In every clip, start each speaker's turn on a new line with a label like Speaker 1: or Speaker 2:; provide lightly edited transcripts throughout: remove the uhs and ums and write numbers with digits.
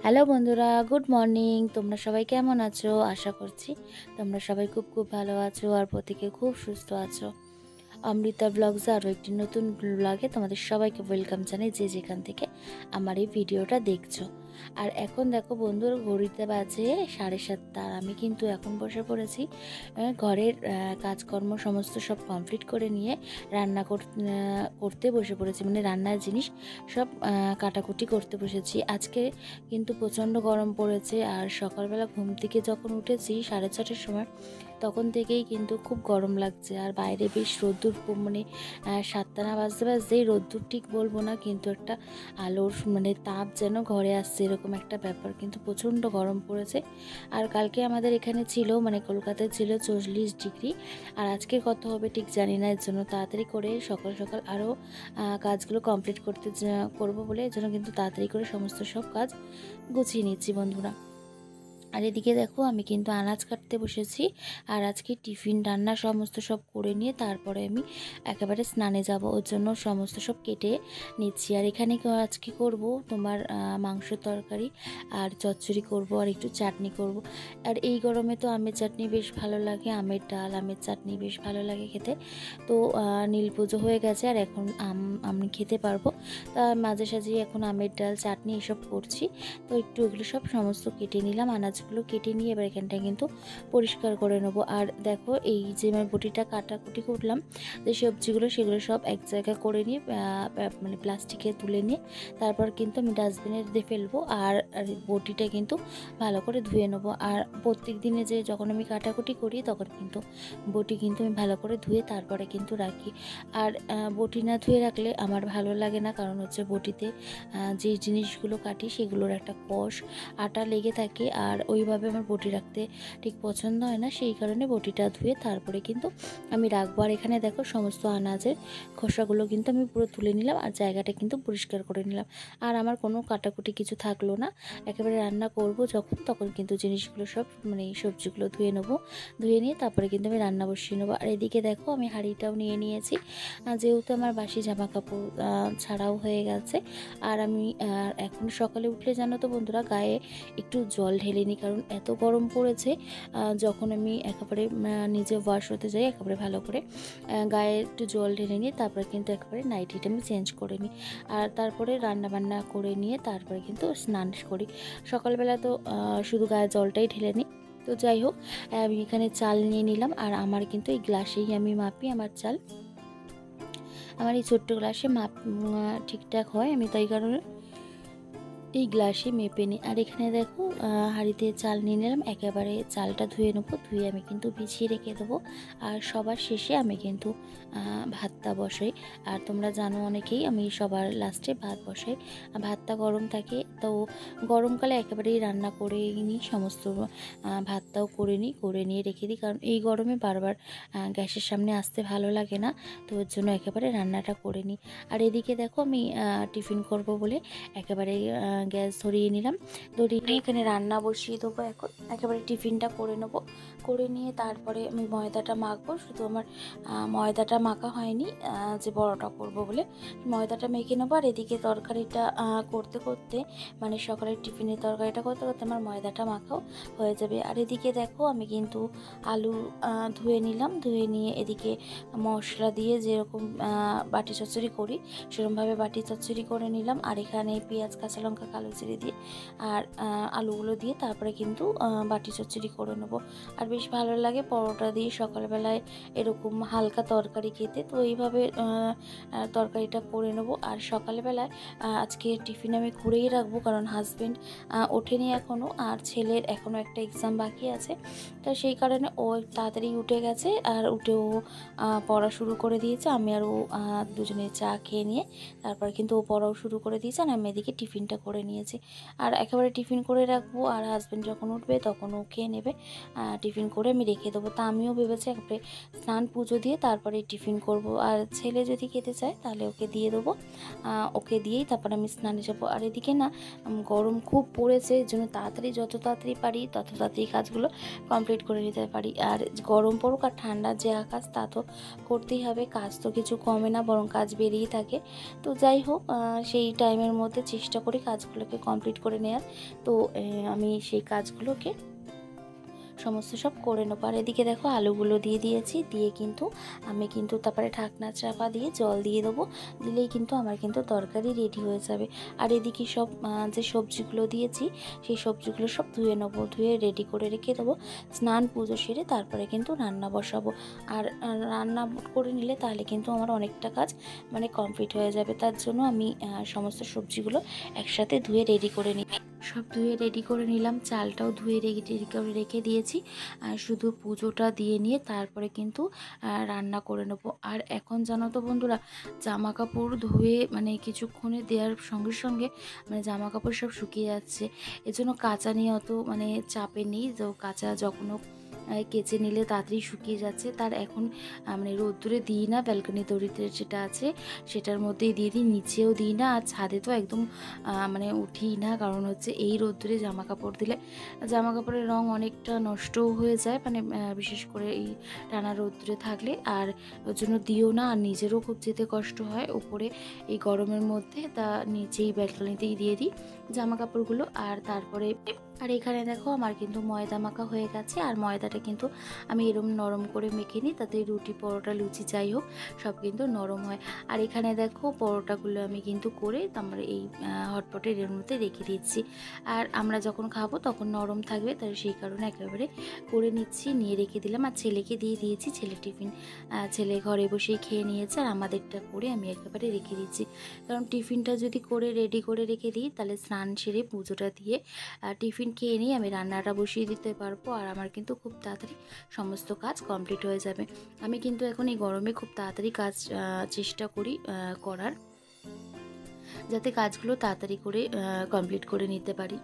Speaker 1: Hello বন্ধুরা, good morning. তোমরা সবাই কেমন আছো? আশা করছি তোমরা সবাই খুব খুব ভালো আছো আর প্রত্যেকে খুব সুস্থ আছো। অমৃতা ব্লগস আরও একটি নতুন ব্লগে তোমাদের সবাইকে ওয়েলকাম জানাই, যে যেখান থেকে আমার এই ভিডিওটা দেখছো। আর এখন দেখো বন্ধুর ঘড়িতে বাজে 7:30, আর আমি কিন্তু এখন বসে পড়েছি ঘরের কাজকর্ম সমস্ত সব কমপ্লিট করে নিয়ে রান্না করতে বসে পড়েছি, মানে রান্নার জিনিস সব কাটাকুটি করতে বসেছি। আজকে কিন্তু প্রচণ্ড গরম পড়েছে, আর সকালবেলা ঘুম থেকে যখন উঠেছি 6:30টার সময়, তখন থেকেই কিন্তু খুব গরম লাগছে। আর বাইরে বেশ রোদ্দুর, মানে 7টা না বাজতে বাজতেই রোদ্দুর ঠিক বলবো না, কিন্তু একটা আলোর মানে তাপ যেন ঘরে আসছে, এরকম একটা ব্যাপার। কিন্তু প্রচণ্ড গরম পড়েছে। আর কালকে আমাদের এখানে ছিল, মানে কলকাতায় ছিল 40 ডিগ্রি, আর আজকে কত হবে ঠিক জানি না। এর জন্য তাড়াতাড়ি করে সকাল সকাল আরও কাজগুলো কমপ্লিট করবো বলে, এর জন্য কিন্তু তাড়াতাড়ি করে সমস্ত সব কাজ গুছিয়ে নিচ্ছি বন্ধুরা। আর এদিকে দেখো আমি কিন্তু আনাজ কাটতে বসেছি, আর আজকে টিফিন রান্না সমস্ত সব করে নিয়ে তারপরে আমি একেবারে স্নানে যাব, ওর জন্য সমস্ত সব কেটে নিচ্ছি। আর এখানে আজকে করব তোমার মাংসের তরকারি আর চচ্চড়ি করব, আর একটু চাটনি করব। আর এই গরমে তো আমের চাটনি বেশ ভালো লাগে, আমের ডাল আমের চাটনি বেশ ভালো লাগে খেতে। তো নীল পুজো হয়ে গেছে, আর এখন আমি খেতে পারবো। তা মাঝে সাঝে এখন আমের ডাল চাটনি এসব করছি। তো একটু এগুলো সব সমস্ত কেটে নিলাম, আনাজগুলো কেটে নিয়ে এবার এখানটা কিন্তু পরিষ্কার করে নেবো। আর দেখো এই যে আমি বটিটা কাটাকুটি করলাম, যে সবজিগুলো সেগুলো সব এক জায়গা করে নিয়ে মানে প্লাস্টিকে তুলে নিয়ে তারপর কিন্তু আমি ডাস্টবিনে দিয়ে ফেলবো। আর বটিটা কিন্তু ভালো করে ধুয়ে নেবো। আর প্রত্যেক দিনে যে যখন আমি কাটাকুটি করি তখন কিন্তু বটি কিন্তু আমি ভালো করে ধুয়ে তারপরে কিন্তু রাখি। আর বটি না ধুয়ে রাখলে আমার ভালো লাগে না, কারণ হচ্ছে বটিতে যে জিনিসগুলো কাটি সেগুলোর একটা কষ আটা লেগে থাকে, আর ওইভাবে আমার বটি রাখতে ঠিক পছন্দ হয় না। সেই কারণে বটিটা ধুয়ে তারপরে কিন্তু আমি রাখবো। আর এখানে দেখো সমস্ত আনাজের খোসাগুলো কিন্তু আমি পুরো তুলে নিলাম, আর জায়গাটা কিন্তু পরিষ্কার করে নিলাম। আর আমার কোনো কাটাকুটি কিছু থাকলো না, একেবারে রান্না করব যখন তখন কিন্তু জিনিসগুলো সব, মানে এই সবজিগুলো ধুয়ে নেবো, ধুয়ে নিয়ে তারপরে কিন্তু আমি রান্না বসিয়ে নেবো। আর এদিকে দেখো আমি হাঁড়িটাও নিয়ে নিয়েছি, যেহেতু আমার বাসি জামা কাপড় ছাড়াও হয়ে গেছে। আর আমি এখন সকালে উঠলে জানো তো বন্ধুরা, গায়ে একটু জল ঢেলে নিই, কারণ এত গরম পড়েছে। যখন আমি একেবারে নিজে ওয়াশ হতে যাই, একেবারে ভালো করে গায়ে একটু জল ঢেলে নিই, তারপরে কিন্তু একেবারে নাইটিটা আমি চেঞ্জ করে নিই। আর তারপরে রান্না বান্না করে নিয়ে তারপরে কিন্তু স্নান করি। সকালবেলা তো শুধু গায়ে জলটাই ঢেলে নিই। তো যাই হোক, আমি এখানে চাল নিয়ে নিলাম, আর আমার কিন্তু এই গ্লাসেই আমি মাপি আমার চাল। আমার এই ছোট্ট গ্লাসে মাপ ঠিকঠাক হয়, আমি তাই কারণে এই গ্লাসে মেপে নিই। আর এখানে দেখো হাঁড়িতে চাল নিয়ে নিলাম, একেবারে চালটা ধুয়ে নেবো, ধুয়ে আমি কিন্তু বিছিয়ে রেখে দেবো। আর সবার শেষে আমি কিন্তু ভাতটা বসাই। আর তোমরা জানো অনেকেই আমি সবার লাস্টে ভাত বসাই। ভাতটা গরম থাকে, তো গরমকালে একেবারেই রান্না করে নিই সমস্ত, ভাতটাও করে নিই, করে নিয়ে রেখে দিই, কারণ এই গরমে বারবার গ্যাসের সামনে আসতে ভালো লাগে না। তো ওর জন্য একেবারে রান্নাটা করে নিই। আর এদিকে দেখো আমি টিফিন করব বলে একেবারে গ্যাস ধরিয়ে নিলাম, ধরিয়ে নিয়ে এখানে রান্না বসিয়ে দেবো। এখন একেবারে টিফিনটা করে নেবো, করে নিয়ে তারপরে আমি ময়দাটা মাখবো। শুধু আমার ময়দাটা মাখা হয়নি, যে বড়টা করব বলে ময়দাটা মেখে নেবো। আর এদিকে তরকারিটা করতে করতে, মানে সকালের টিফিনের তরকারিটা করতে করতে আমার ময়দাটা মাখাও হয়ে যাবে। আর এদিকে দেখো আমি কিন্তু আলু ধুয়ে নিলাম, ধুয়ে নিয়ে এদিকে মশলা দিয়ে যেরকম বাটি চচ্চড়ি করি সেরকমভাবে বাটি চচ্চড়ি করে নিলাম। আর এখানে পেঁয়াজ কাঁচা লঙ্কা কালো জিরে দিয়ে আর আলুগুলো দিয়ে তারপরে কিন্তু বাটি চচ্চড়ি করে নেবো। আর বেশ ভালো লাগে পরোটা দিয়ে সকালবেলায় এরকম হালকা তরকারি খেতে। তো এইভাবে তরকারিটা করে নেবো। আর সকালবেলায় আজকে টিফিন আমি করেই রাখবো, কারণ হাজব্যান্ড ওঠেনি এখনও, আর ছেলের এখনও একটা এক্সাম বাকি আছে। তো সেই কারণে ও তাড়াতাড়ি উঠে গেছে, আর উঠেও পড়া শুরু করে দিয়েছে। আমি আর ও দুজনে চা খেয়ে নিয়ে তারপর কিন্তু ও পড়াও শুরু করে দিয়েছে, আর আমি এদিকে টিফিনটা করে নিয়েছি। আর একেবারে টিফিন করে রাখবো, আর হাজব্যান্ড যখন উঠবে তখন ও খেয়ে নেবে। টিফিন করে আমি রেখে দেবো। তা আমিও ভেবেছি একেবারে স্নান পুজো দিয়ে তারপরে টিফিন করব। আর ছেলে যদি খেতে চায় তাহলে ওকে দিয়ে দেবো, ওকে দিয়েই তারপর আমি স্নানে যাবো। আর এদিকে না গরম খুব পড়েছে, এর জন্য তাড়াতাড়ি যত তাড়াতাড়ি পারি তত তাড়াতাড়ি কাজগুলো কমপ্লিট করে নিতে পারি। আর গরম পড়ুক আর ঠান্ডার যে আকাশ, তা তো করতেই হবে, কাজ তো কিছু কমে না, বরং কাজ বেরিয়েই থাকে। তো যাই হোক, সেই টাইমের মধ্যে চেষ্টা করি কাজগুলো কাজগুলোকে কমপ্লিট করে নেওয়ার। তো আমি সেই কাজগুলোকে সমস্ত সব করে নেবো। আর এদিকে দেখো আলুগুলো দিয়ে দিয়েছি, দিয়ে কিন্তু আমি কিন্তু তারপরে ঢাকনা চাপা দিয়ে জল দিয়ে দেবো, দিলেই কিন্তু আমার কিন্তু তরকারি রেডি হয়ে যাবে। আর এদিকে সব যে সবজিগুলো দিয়েছি সেই সবজিগুলো সব ধুয়ে নেবো, ধুয়ে রেডি করে রেখে দেবো। স্নান পুজো সেরে তারপরে কিন্তু রান্না বসাবো। আর রান্না করে নিলে তাহলে কিন্তু আমার অনেকটা কাজ মানে কমপ্লিট হয়ে যাবে। তার জন্য আমি সমস্ত সবজিগুলো একসাথে ধুয়ে রেডি করে নিই। সব ধুয়ে রেডি করে নিলাম, চালটাও ধুয়ে রেডি করে রেখে দিয়েছি। শুধু পুজোটা দিয়ে নিয়ে তারপরে কিন্তু রান্না করে নেবো। আর এখন জানো তো বন্ধুরা, জামা কাপড় ধুয়ে মানে কিছুক্ষণে দেওয়ার সঙ্গে সঙ্গে মানে জামা কাপড় সব শুকিয়ে যাচ্ছে। এজন্য কাচা নিয়ে অত মানে চাপে নেই, তো কাচা যখনও কেচে নিলে তাড়াতাড়ি শুকিয়ে যাচ্ছে। তার এখন মানে রোদ্দুরে দিই না, ব্যালকনি দড়িতে যেটা আছে সেটার মধ্যেই দিয়ে দিই, নিচেও দিই না, আর ছাদে তো একদম মানে উঠিই না। কারণ হচ্ছে এই রোদ্দুরে জামা কাপড় দিলে জামা কাপড়ের রং অনেকটা নষ্টও হয়ে যায়, মানে বিশেষ করে এই টানা রোদ্দুরে থাকলে। আর ওর জন্য দিও না, আর নিজেরও খুব যেতে কষ্ট হয় উপরে এই গরমের মধ্যে, তা নিচেই ব্যালকনিতেই দিয়ে দিই জামা কাপড়গুলো। আর তারপরে আর এখানে দেখো আমার কিন্তু ময়দা মাখা হয়ে গেছে। আর ময়দাটা কিন্তু আমি এরম নরম করে মেখে নিই, তাতে রুটি পরোটা লুচি যাই হোক সব কিন্তু নরম হয়। আর এখানে দেখো পরোটাগুলো আমি কিন্তু করে তারপর এই হটপটের এর মধ্যে রেখে দিচ্ছি। আর আমরা যখন খাবো তখন নরম থাকবে, তাই সেই কারণে একেবারে করে নিচ্ছি, নিয়ে রেখে দিলাম। আর ছেলেকে দিয়ে দিয়েছি, ছেলে টিফিন ছেলে ঘরে বসেই খেয়ে নিয়েছে। আর আমাদেরটা করে আমি একেবারে রেখে দিচ্ছি, কারণ টিফিনটা যদি করে রেডি করে রেখে দিই তাহলে স্নান সেরে পুজোটা দিয়ে টিফিন খেয়ে নিয়ে আমি রান্নাটা বসিয়ে দিতে পারবো। আর আমার কিন্তু খুব তাড়াতাড়ি সমস্ত কাজ কমপ্লিট হয়ে যাবে। আমি কিন্তু এখন এই গরমে খুব তাড়াতাড়ি কাজ চেষ্টা করি করার, যাতে কাজগুলো তাড়াতাড়ি করে কমপ্লিট করে নিতে পারি।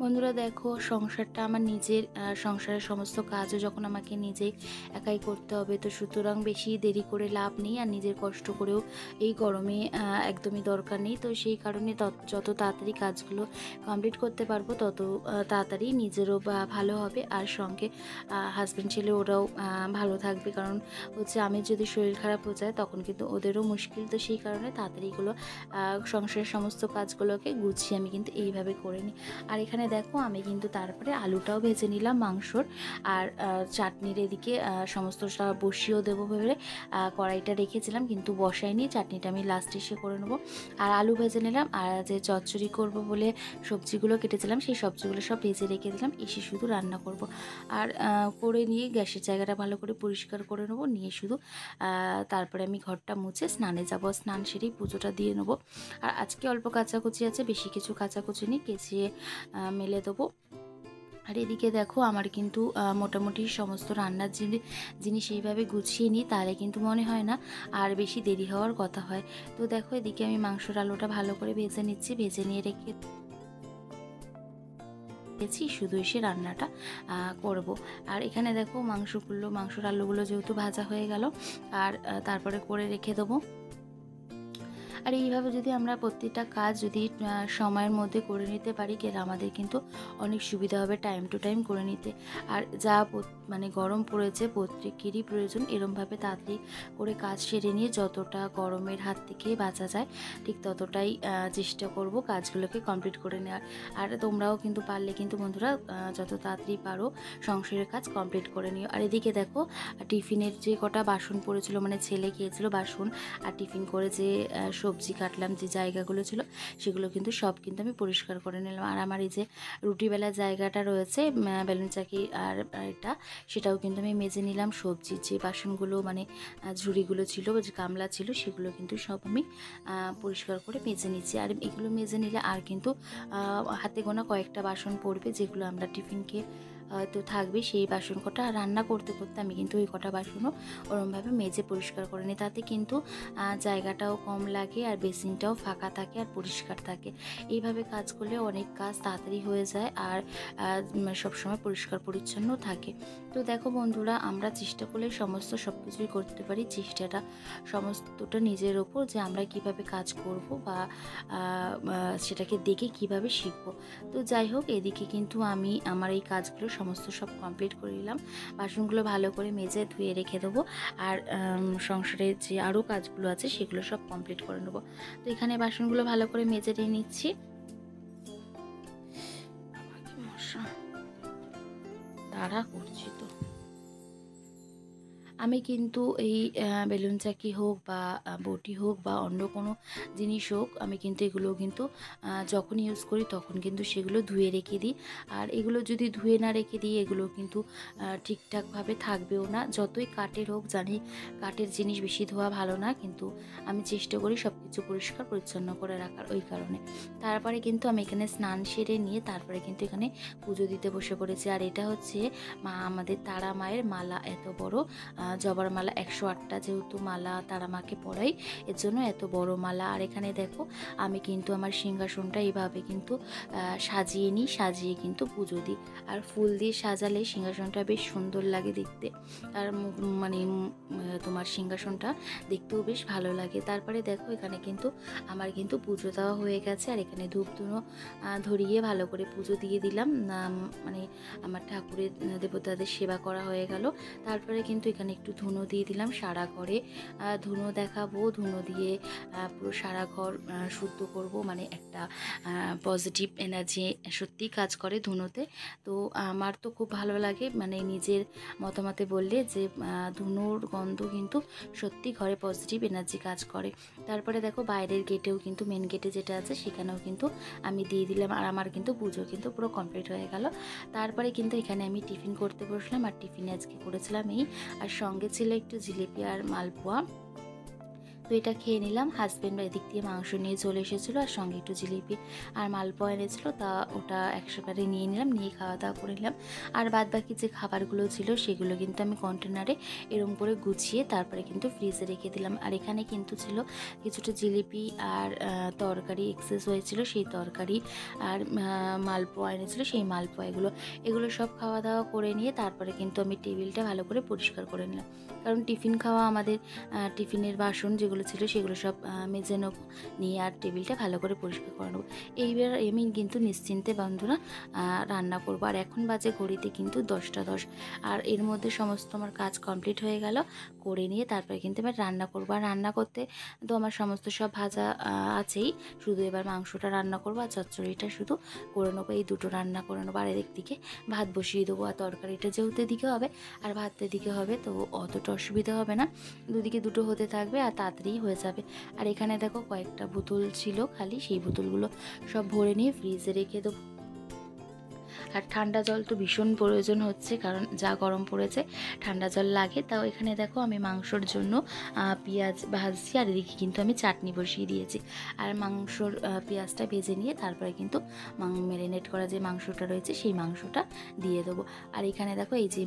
Speaker 1: বন্ধুরা দেখো, সংসারটা আমার নিজের, সংসারের সমস্ত কাজও যখন আমাকে নিজেই একাই করতে হবে, তো সুতরাং বেশি দেরি করে লাভ নেই। আর নিজের কষ্ট করেও এই গরমে একদমই দরকার নেই। তো সেই কারণে যত তাড়াতাড়ি কাজগুলো কমপ্লিট করতে পারবো তত তাড়াতাড়ি নিজেরও ভালো হবে, আর সঙ্গে হাজব্যান্ড ছেলে ওরাও ভালো থাকবে। কারণ হচ্ছে আমি যদি শরীর খারাপ হয়ে যায় তখন কিন্তু ওদেরও মুশকিল। তো সেই কারণে তাড়াতাড়িগুলো সংসারের সমস্ত কাজগুলোকে গুছিয়ে আমি কিন্তু এইভাবে করে নিই। আর এখানে দেখো আমি কিন্তু তারপরে আলুটাও ভেজে নিলাম মাংসর। আর চাটনির এদিকে সমস্তটা বসিয়েও দেবো ভেবে কড়াইটা রেখেছিলাম, কিন্তু বসাইনি, চাটনিটা আমি লাস্টে এসে করে নেবো। আর আলু ভেজে নিলাম, আর যে চচ্চড়ি করব বলে সবজিগুলো কেটেছিলাম সেই সবজিগুলো সব ভেজে রেখে দিলাম, এসে শুধু রান্না করব। আর করে নিয়ে গ্যাসের জায়গাটা ভালো করে পরিষ্কার করে নেবো, নিয়ে শুধু তারপরে আমি ঘরটা মুছে স্নানে যাব, স্নান সেরেই পুজোটা দিয়ে নেবো। আর আজকে অল্প কাচাকুচি আছে, বেশি কিছু কাচাকুচি নেই, কেচিয়ে মেলে দেবো। আর এদিকে দেখো আমার কিন্তু মোটামুটি সমস্ত রান্নার জিনিস এইভাবে গুছিয়ে নিই, তাহলে কিন্তু মনে হয় না আর বেশি দেরি হওয়ার কথা হয়। তো দেখো এদিকে আমি মাংসর আলুটা ভালো করে ভেজে নিচ্ছি, ভেজে নিয়ে রেখে শুধু এসে রান্নাটা করব। আর এখানে দেখো মাংসর আলুগুলো যেহেতু ভাজা হয়ে গেল, আর তারপরে করে রেখে দেবো। আর এইভাবে যদি আমরা প্রত্যেকটা কাজ যদি সময়ের মধ্যে করে নিতে পারি, গেলে আমাদের কিন্তু অনেক সুবিধা হবে টাইম টু টাইম করে নিতে। আর যা মানে গরম পড়েছে প্রত্যেকেরই প্রয়োজন এরমভাবে তাড়াতাড়ি করে কাজ সেরে নিয়ে যতটা গরমের হাত থেকে বাঁচা যায় ঠিক ততটাই চেষ্টা করব কাজগুলোকে কমপ্লিট করে নেওয়ার। আর তোমরাও কিন্তু পারলে কিন্তু বন্ধুরা যত তাড়াতাড়ি পারো সংসারের কাজ কমপ্লিট করে নিও। আর এদিকে দেখো টিফিনের যে কটা বাসন পড়েছিল, মানে ছেলে খেয়েছিল বাসন, আর টিফিন করে যে সবজি কাটলাম যে জায়গাগুলো ছিল সেগুলো কিন্তু সব কিন্তু আমি পরিষ্কার করে নিলাম। আর আমার এই যে রুটিবেলার জায়গাটা রয়েছে বেলুন চাকি, আর এটা সেটাও কিন্তু আমি মেজে নিলাম। সবজির যে বাসনগুলো মানে ঝুড়িগুলো ছিল, যে গামলা ছিল, সেগুলো কিন্তু সব আমি পরিষ্কার করে মেজে নিচ্ছি। আর এগুলো মেজে নিলে আর কিন্তু হাতে গোনা কয়েকটা বাসন পড়বে, যেগুলো আমরা টিফিনকে তো থাকবে সেই বাসন কটা। রান্না করতে করতে আমি কিন্তু ওই কটা বাসনও ওরমভাবে মেজে পরিষ্কার করে নিই, তাতে কিন্তু জায়গাটাও কম লাগে, আর বেসিনটাও ফাঁকা থাকে আর পরিষ্কার থাকে। এইভাবে কাজ করলে অনেক কাজ তাড়াতাড়ি হয়ে যায়, আর সবসময় পরিষ্কার পরিচ্ছন্ন থাকে। তো দেখো বন্ধুরা, আমরা চেষ্টা করলে সমস্ত সব কিছুই করতে পারি, চেষ্টাটা সমস্তটা নিজের ওপর, যে আমরা কিভাবে কাজ করব বা সেটাকে দেখে কিভাবে শিখব। তো যাই হোক, এদিকে কিন্তু আমি আমার এই কাজগুলো সমস্ত সব কমপ্লিট করে নিলাম। বাসনগুলো ভালো করে মেজে ধুয়ে রেখে দেবো, আর সংসারের যে আরও কাজগুলো আছে সেগুলো সব কমপ্লিট করে নেবো। তো এখানে বাসনগুলো ভালো করে মেজে নিয়ে নিচ্ছি। সমস্যা, তাড়া করছি তো। আমি কিন্তু এই বেলুন চাকি হোক বা বটি হোক বা অন্য কোনো জিনিস হোক, আমি কিন্তু এগুলো কিন্তু যখন ইউজ করি তখন কিন্তু সেগুলো ধুয়ে রেখে দিই। আর এগুলো যদি ধুয়ে না রেখে দিই এগুলো কিন্তু ঠিকঠাকভাবে থাকবেও না। যতই কাঠের হোক, জানি কাঠের জিনিস বেশি ধোয়া ভালো না, কিন্তু আমি চেষ্টা করি সব কিছু পরিষ্কার পরিচ্ছন্ন করে রাখার, ওই কারণে। তারপরে কিন্তু আমি এখানে স্নান সেরে নিয়ে তারপরে কিন্তু এখানে পুজো দিতে বসে পড়েছি। আর এটা হচ্ছে আমাদের তারা মায়ের মালা, এত বড় জবার মালা, 108টা যেহেতু মালা তারা মাকে পরাই, এর জন্য এত বড় মালা। আর এখানে দেখো আমি কিন্তু আমার সিংহাসনটা এইভাবে কিন্তু সাজিয়ে নিই, সাজিয়ে কিন্তু পুজো দিই। আর ফুল দিয়ে সাজালে সিংহাসনটা বেশ সুন্দর লাগে দেখতে, আর মানে তোমার সিংহাসনটা দেখতেও বেশ ভালো লাগে। তারপরে দেখো এখানে কিন্তু আমার কিন্তু পুজো দেওয়া হয়ে গেছে। আর এখানে ধূপ ধুনো ধরিয়ে ভালো করে পুজো দিয়ে দিলাম, মানে আমার ঠাকুরের দেবতাদের সেবা করা হয়ে গেল। তারপরে কিন্তু এখানে একটু ধুনো দিয়ে দিলাম সারা ঘরে, ধুনো দেখাবো, ধুনো দিয়ে পুরো সারা ঘর শুদ্ধ করব, মানে একটা পজিটিভ এনার্জি সত্যি কাজ করে ধুনোতে। তো আমার তো খুব ভালো লাগে, মানে নিজের মতামতে বললে যে ধুনোর গন্ধ কিন্তু সত্যি ঘরে পজিটিভ এনার্জি কাজ করে। তারপরে দেখো বাইরের গেটেও কিন্তু, মেন গেটে যেটা আছে সেখানেও কিন্তু আমি দিয়ে দিলাম। আর আমার কিন্তু পুজো কিন্তু পুরো কমপ্লিট হয়ে গেল। তারপরে কিন্তু এখানে আমি টিফিন করতে বসলাম। আর টিফিনে আজকে করেছিলাম এই, আর সঙ্গে ছিল একটু জিলিপি আর মালপোয়া। তো এটা খেয়ে নিলাম। হাজব্যান্ড এদিক দিয়ে মাংস নিয়ে চলে এসেছিলো, আর সঙ্গে একটু জিলিপি আর মালপোয়া এনেছিলো, তা ওটা একসাথে নিয়ে নিলাম, নিয়ে খাওয়া দাওয়া করে নিলাম। আর বাদ বাকি যে খাবারগুলো ছিল সেগুলো কিন্তু আমি কন্টেনারে এরম করে গুছিয়ে তারপরে কিন্তু ফ্রিজে রেখে দিলাম। আর এখানে কিন্তু ছিল কিছুটা জিলিপি আর তরকারি এক্সেস হয়েছিল, সেই তরকারি আর মালপোয়া এনেছিলো, সেই মালপোয়া এগুলো সব খাওয়া দাওয়া করে নিয়ে তারপরে কিন্তু আমি টেবিলটা ভালো করে পরিষ্কার করে নিলাম। কারণ টিফিন খাওয়া আমাদের টিফিনের বাসন যেগুলো ছিল সেগুলো সব মেজে নেবো, নিয়ে আর টেবিলটা ভালো করে পরিষ্কার করে নেবো। এইবার আমি কিন্তু নিশ্চিন্তে বন্ধুরা রান্না করবো। আর এখন বাজে ঘড়িতে কিন্তু 10টা 10, আর এর মধ্যে সমস্ত আমার কাজ কমপ্লিট হয়ে গেল, করে নিয়ে তারপরে কিন্তু এবার রান্না করবো। আর রান্না করতে তো আমার সমস্ত সব ভাজা আছেই, শুধু এবার মাংসটা রান্না করবো আর চচ্চড়িটা শুধু করে নেবো, এই দুটো রান্না করে নেবো। আর এদিকে ভাত বসিয়ে দেবো। আর তরকারিটা যেহেতু এদিকে হবে আর ভাতটা এদিকে হবে, তো অতটা অসুবিধা হবে না, দুদিকে দুটো হতে থাকবে আর তাড়াতাড়ি হয়ে যাবে। আর এখানে দেখো কয়েকটা বোতল ছিল খালি, সেই বোতলগুলো সব ভরে নিয়ে ফ্রিজে রেখে দেবো। আর ঠান্ডা জল তো ভীষণ প্রয়োজন হচ্ছে, কারণ যা গরম পড়েছে ঠান্ডা জল লাগে। তাও এখানে দেখো আমি মাংসর জন্য পেঁয়াজ ভাজছি, আর এদিকে কিন্তু আমি চাটনি বসিয়ে দিয়েছি। আর মাংসর পেঁয়াজটা ভেজে নিয়ে তারপরে কিন্তু ম্যারিনেট করা যে মাংসটা রয়েছে সেই মাংসটা দিয়ে দেবো। আর এখানে দেখো এই যে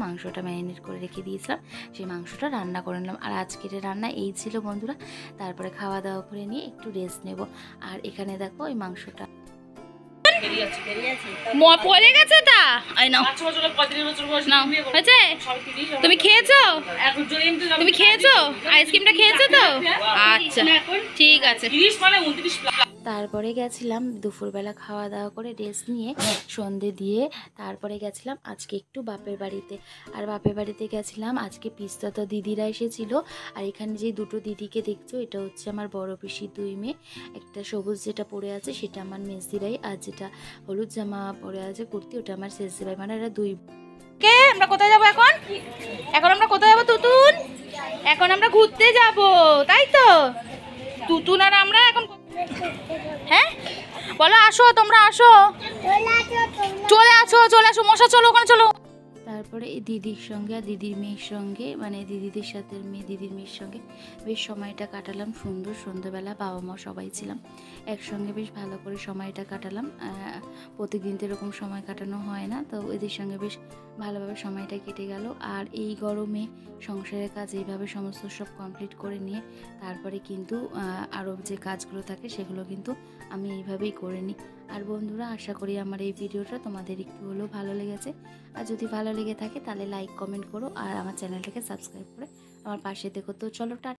Speaker 1: মাংসটা ম্যারিনেট করে রেখে দিয়েছিলাম, সেই মাংসটা রান্না করে নিলাম। আর আজকের রান্না এই ছিল বন্ধুরা। তারপরে খাওয়া দাওয়া করে নিয়ে একটু রেস্ট নেব। আর এখানে দেখো ওই মাংসটা পড়ে গেছে, তা নাও হয়েছে। তুমি খেয়েছো, তুমি খেয়েছো আইসক্রিমটা খেয়েছো তো? আচ্ছা ঠিক আছে। তারপরে গেছিলাম দুপুরবেলা খাওয়া দাওয়া করে রেস্ট নিয়ে সন্ধে দিয়ে, তারপরে গেছিলাম আজকে একটু বাপের বাড়িতে। আর বাপের বাড়িতে গেছিলাম আজকে পিস্তাতো দিদিরা এসেছিল। আর এখানে যে দুটো দিদিকে দেখছো, এটা হচ্ছে আমার বড় পিসির দুই মেয়ে। একটা সবুজ যেটা পরে আছে সেটা আমার মেজদি ভাই, আর যেটা হলুদ জামা পরে আছে কুর্তি, ওটা আমার শেষদি ভাই। মানে এরা দুই। কে আমরা কোথায় যাবো এখন? এখন আমরা কোথায় যাবো তুতুন? এখন আমরা ঘুরতে যাব, তাই তো? তুতুন আর আমরা এখন, হ্যাঁ বলো আসো, তোমরা আসো, চলে আসো মশা, চলো ওখানে চলো। তারপরে এই দিদির সঙ্গে আর দিদির মেয়ের সঙ্গে, মানে দিদিদের সাথে দিদির মেয়ের সঙ্গে বেশ সময়টা কাটালাম সুন্দর। সন্ধ্যাবেলা বাবা মা সবাই ছিলাম একসঙ্গে, বেশ ভালো করে সময়টা কাটালাম। প্রতিদিন তো এরকম সময় কাটানো হয় না, তো এদের সঙ্গে বেশ ভালোভাবে সময়টা কেটে গেল। আর এই গরমে সংসারের কাজ এইভাবে সমস্ত সব কমপ্লিট করে নিয়ে তারপরে কিন্তু আরও যে কাজগুলো থাকে সেগুলো কিন্তু আমি এইভাবেই করে নিই। আর বন্ধুরা, আশা করি আমার এই ভিডিওটা তোমাদের একটু হলেও ভালো লেগেছে। আর যদি ভালো লেগে থাকে তাহলে লাইক কমেন্ট করো, আর আমার চ্যানেলটাকে সাবস্ক্রাইব করে আমার পাশে দেখো। তো চলো টাটা।